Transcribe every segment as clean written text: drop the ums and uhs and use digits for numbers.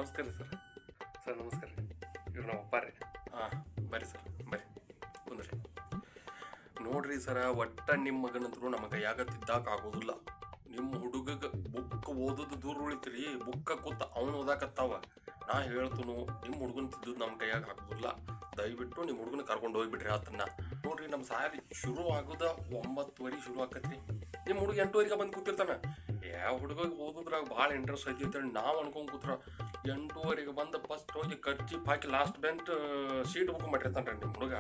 ನಮಸ್ಕಾರ sir. Sir ನಮಸ್ಕಾರ. ಇವ್ರು ನಮ್ಮ ಅಪ್ಪ ರೀ. ಹಾಂ ಬರ್ರಿ ಸರ್, ಬರ್ರಿ ಕುಂದ್ರಿ. ನೋಡ್ರಿ ಸರ, ಒಟ್ಟ ನಿಮ್ಮ ಮಗನಂತರೂ ನಮ್ಮ ಕೈಯಾಗ ತಿದ್ದಾಕಾಗೋದಿಲ್ಲ. ನಿಮ್ಮ ಹುಡುಗಗೆ ಬುಕ್ ಓದೋದು ದೂರ ಉಳಿತ್ರಿ, ಬುಕ್ಕ ಕೂತ ಅವನು ಓದಾಕತ್ತಾವ. ನಾ ಹೇಳ್ತನು ನಿಮ್ಮ ಹುಡುಗನ ತಿದ್ದದ್ದು ನಮ್ಮ ಕೈಯಾಗ ಹಾಕೋದಿಲ್ಲ. ದಯವಿಟ್ಟು ನಿಮ್ಮ ಹುಡುಗನ ಕರ್ಕೊಂಡು ಹೋಗ್ಬಿಡ್ರಿ ಆತನ್ನ. ನೋಡ್ರಿ, ನಮ್ಮ ಸಾರಿ ಶುರು ಆಗೋದ 9:30 ಶುರು ಆಕತ್ರಿ. ನಿಮ್ಮ ಹುಡುಗ 8:00 ಬಂದು ಕೂತಿರ್ತಾನೆ. ಯಾವ ಹುಡುಗ ಓದೋದ್ರಾಗ ಭಾಳ ಇಂಟ್ರೆಸ್ಟ್ ಐತಿ ಅಂತೇಳಿ ನಾವು ಅನ್ಕೊಂಡ್ ಕೂತ್ರ 8:30 ಬಂದು ಫಸ್ಟ್ ಹೋಗಿ ಖರ್ಚಿ ಹಾಕಿ ಲಾಸ್ಟ್ ಬೆಂಚ್ ಸೀಟ್ ಬುಕ್ ಮಾಡಿರ್ತಾನೆ ನಿಮ್ಮ ಹುಡುಗ.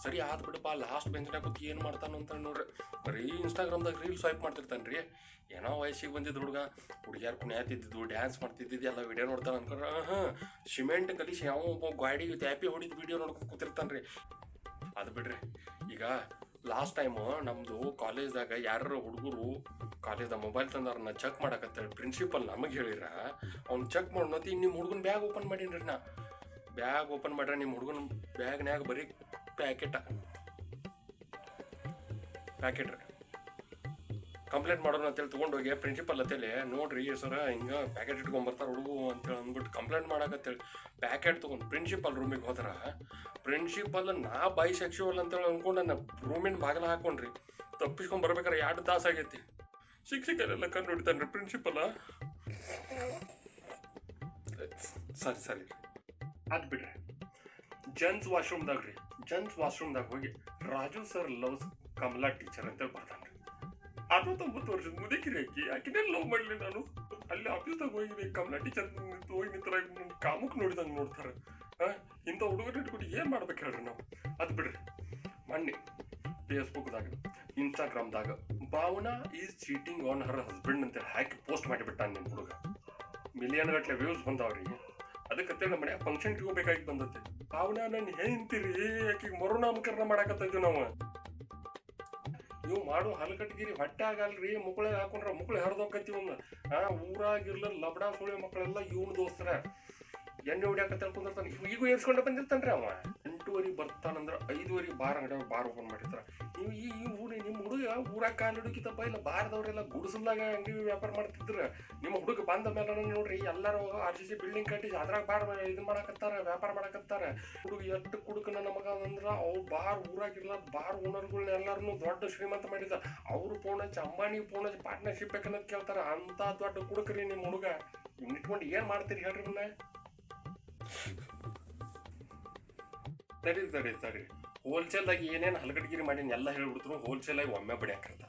ಸರಿ ಆದ್ ಬಿಡಪ್ಪ, ಲಾಸ್ಟ್ ಬೆಂಚ್ನಾಗ ಕೂತಿ ಏನು ಮಾಡ್ತಾನ ಅಂತ ನೋಡ್ರಿ, ಬರೀ ಇನ್ಸ್ಟಾಗ್ರಾಮ್ದಾಗ ರೀಲ್ ಸ್ವೈಪ್ ಮಾಡ್ತಿರ್ತಾನೆ ರೀ. ಏನೋ ವಯಸ್ಸಿಗೆ ಬಂದಿದ್ದು ಹುಡುಗ, ಹುಡುಗಿಯಾರು ಕುಣಿಯಾತಿದ್ದು ಡ್ಯಾನ್ಸ್ ಮಾಡ್ತಿದ್ದಿದ್ದು ಎಲ್ಲ ವಿಡಿಯೋ ನೋಡ್ತಾನೆ ಅನ್ಕೊಂಡ್ರೆ ಸಿಮೆಂಟ್ ಕಲಿಸಿ ಯಾವ ಒಬ್ಬ ಗಾಡಿಗೆ ತ್ಯಾಪಿ ಹೊಡಿದು ವಿಡಿಯೋ ನೋಡ್ಕೊಂಡು ಕೂತಿರ್ತಾನೆ ರೀ. ಅದು ಬಿಡ್ರಿ, ಈಗ ಲಾಸ್ಟ್ ಟೈಮು ನಮ್ಮದು ಕಾಲೇಜ್ದಾಗ ಯಾರು ಹುಡುಗರು ಕಾಲೇಜ್ದಾಗ ಮೊಬೈಲ್ ತಂದಾರನ್ನ ಚೆಕ್ ಮಾಡಕತ್ತೇಳಿ ಪ್ರಿನ್ಸಿಪಲ್ ನಮಗೆ ಹೇಳಿರ, ಅವ್ನು ಚೆಕ್ ಮಾಡೋತಿ ನಿಮ್ಮ ಹುಡುಗನ ಬ್ಯಾಗ್ ಓಪನ್ ಮಾಡೀನಿ ನಾ. ಬ್ಯಾಗ್ ಓಪನ್ ಮಾಡ್ರೆ ನಿಮ್ಮ ಹುಡುಗನ ಬ್ಯಾಗ್ನ್ಯಾಗ ಬರೀ ಪ್ಯಾಕೆಟ್ ರೀ. ಕಂಪ್ಲೇಂಟ್ ಮಾಡೋಣ ಅಂತೇಳಿ ತೊಗೊಂಡೋಗಿ ಪ್ರಿನ್ಸಿಪಲ್ ಅಂತೇಳಿ, ನೋಡ್ರಿ ಸರ ಹಿಂಗೆ ಪ್ಯಾಕೆಟ್ ಇಟ್ಕೊಂಬರ್ತಾರೆ ಹುಡುಗು ಅಂತೇಳಿ ಅಂದ್ಬಿಟ್ಟು ಕಂಪ್ಲೇಂಟ್ ಮಾಡಕತ್ತೇಳಿ ಪ್ಯಾಕೆಟ್ ತೊಗೊಂಡು ಪ್ರಿನ್ಸಿಪಲ್ ರೂಮಿಗೆ ಹೋದ್ರ, ಪ್ರಿನ್ಸಿಪಲ್ ನಾ ಬಾಯಿ ಸೆಕ್ಸುವಲ್ ಅಂತೇಳಿ ಅಂದ್ಕೊಂಡು ನನ್ನ ರೂಮಿನ ಬಾಗಿಲ ಹಾಕೊಂಡ್ರಿ. ತಪ್ಪಿಸ್ಕೊಂಡ್ ಬರ್ಬೇಕಾರೆ 2 ತಾಸು ಆಗೈತಿ. ಶಿಕ್ಷಕರೆಲ್ಲ ಕಂಡು ಹಿಡಿತಾನೆ ರೀ ಪ್ರಿನ್ಸಿಪಲ್. ಸರಿ ಅದು ಬಿಡ್ರಿ, ಜೆಂಟ್ಸ್ ವಾಶ್ರೂಮ್ದಾಗ ಹೋಗಿ Raju sir loves Kamala teacher ಅಂತೇಳಿ ಬರ್ತಾನೆ ರೀ. 69 ವರ್ಷದ ಮುದುಕಿರಿ ಆಕಿನೇ ಲವ್ ಮಾಡಲಿ ನಾನು. ಅಲ್ಲಿ ಆಫೀಸ್ದಾಗ ಹೋಗಿ ಕಮಲಾ ಟೀಚರ್ ಹೋಗಿ ನಿಂತರ ಕಾಮಕ್ಕೆ ನೋಡಿದಂಗೆ ನೋಡ್ತಾರೆ. ಇಂಥ ಹುಡುಗರು ಇಟ್ಕೊಂಡು ಏನು ಮಾಡ್ಬೇಕು ಹೇಳ್ರಿ ನಾವು. ಅದು ಬಿಡ್ರಿ, ಮೊನ್ನೆ ಫೇಸ್ಬುಕ್ದಾಗ ಇನ್ಸ್ಟಾಗ್ರಾಮ್ದಾಗ Bhavana is cheating on her husband ಅಂತೇಳಿ ಹಾಕಿ ಪೋಸ್ಟ್ ಮಾಡಿಬಿಟ್ಟಾನೆ ನಿಮ್ಮ ಹುಡುಗ. ಮಿಲಿಯನ್ ಗಟ್ಟಲೆ ವ್ಯೂಸ್ ಬಂದಾವ್ರಿ. ಅದಕ್ಕೆ ನಮ್ಮ ಮನೆ ಫಂಕ್ಷನ್ ಇಟ್ಕೋಬೇಕಾಗಿ ಬಂದತ್ತೆ. ಭಾವನಾ ನನ್ನ ಹೆಂಡ್ತಿರಿ, ಆಕಿಗೆ ಮರುನಾಮಕರಣ ಮಾಡಾಕತ್ತಿದ್ವಿ ನಾವು. ಇವು ಮಾಡೋ ಹಲಕಟ್ಗಿರಿ ಹೊಟ್ಟೆ ಆಗಲ್ರಿ, ಮುಕ್ಕಳೆ ಹಾಕೊಂಡ್ರೆ ಮುಕ್ಕಳೆ ಹರಿದೋಕತ್ತಿ. ಊರಾಗಿರ್ಲ ಲಬಡಾ ಸುಳಿ ಮಕ್ಕಳೆಲ್ಲ ಇವನು ದೋಸ್ತರ ಎಣ್ಣೆ ಹೊಡಿಯಾಕತ್ತ ಕುಂದಿರ್ತಾನೆ. ಈಗೂ ಏರ್ಸ್ಕೊಂಡೆ ಬಂದಿರ್ತಾನ್ರಿ ಅವ. 8:00 ಬರ್ತಾನಂದ್ರೆ 5:00 ಬಾರ್ ಅಂಗಡಿ ಬಾರ್ ಓಪನ್ ಮಾಡಿರ್ತಾರ. ನೀವು ಈ ನಿಮ್ಮ ಹುಡುಗ ಊರಾಗ ಕಾಲು ಹಿಡುಕಿತಪ್ಪ, ಇಲ್ಲ ಬಾರದವ್ರೆಲ್ಲ ಗುಡಿಸಲ್ದಾಗ ಅಂಗಡಿ ವ್ಯಾಪಾರ ಮಾಡ್ತಿದ್ರ. ನಿಮ್ಮ ಹುಡುಗ ಬಂದ ಮೇಲೆ ನೋಡ್ರಿ ಎಲ್ಲರೂ RCC ಬಿಲ್ಡಿಂಗ್ ಕಟ್ಟಿ ಅದ್ರಾಗ ಬಾರ್ ಇದು ಮಾಡಕತ್ತಾರ, ವ್ಯಾಪಾರ ಮಾಡಕತ್ತಾರ. ಹುಡುಗ ಎಷ್ಟು ಕುಡುಕ ನನ್ನ ಮಗ ಅಂದ್ರ ಅವ್ರು ಬಾರ್ ಊರಾಗಿರ್ಲ ಬಾರ್ ಓನರ್ಗಳನ್ನ ಎಲ್ಲಾರನು ದೊಡ್ಡ ಶ್ರೀಮಂತ ಮಾಡಿದ. ಅವ್ರು ಫೋನ್ ಹಚ್ಚಿ ಅಂಬಾನಿ ಫೋನ್ ಹಚ್ಚಿ ಪಾರ್ಟ್ನರ್ಶಿಪ್ ಬೇಕನ್ನೋದು ಕೇಳ್ತಾರ. ಅಂತ ದೊಡ್ಡ ಕುಡುಕ್ರಿ ನಿಮ್ಮ ಹುಡುಗ. ಇವ್ನ ಇಟ್ಕೊಂಡು ಏನ್ ಮಾಡ್ತೀರಿ ಹೇಳ್ರಿ? ಇವನ್ನ ತಡಿ ಹೋಲ್ಸೇಲ್ದಾಗ ಏನೇನು ಹಲಗಡ್ಗಿರಿ ಮಾಡೀನಿ ಎಲ್ಲ ಹೇಳ್ಬಿಡ್ತರು. ಹೋಲ್ಸೇಲಾಗಿ ಒಮ್ಮೆ ಬಡಿಯಾಕರ್ತ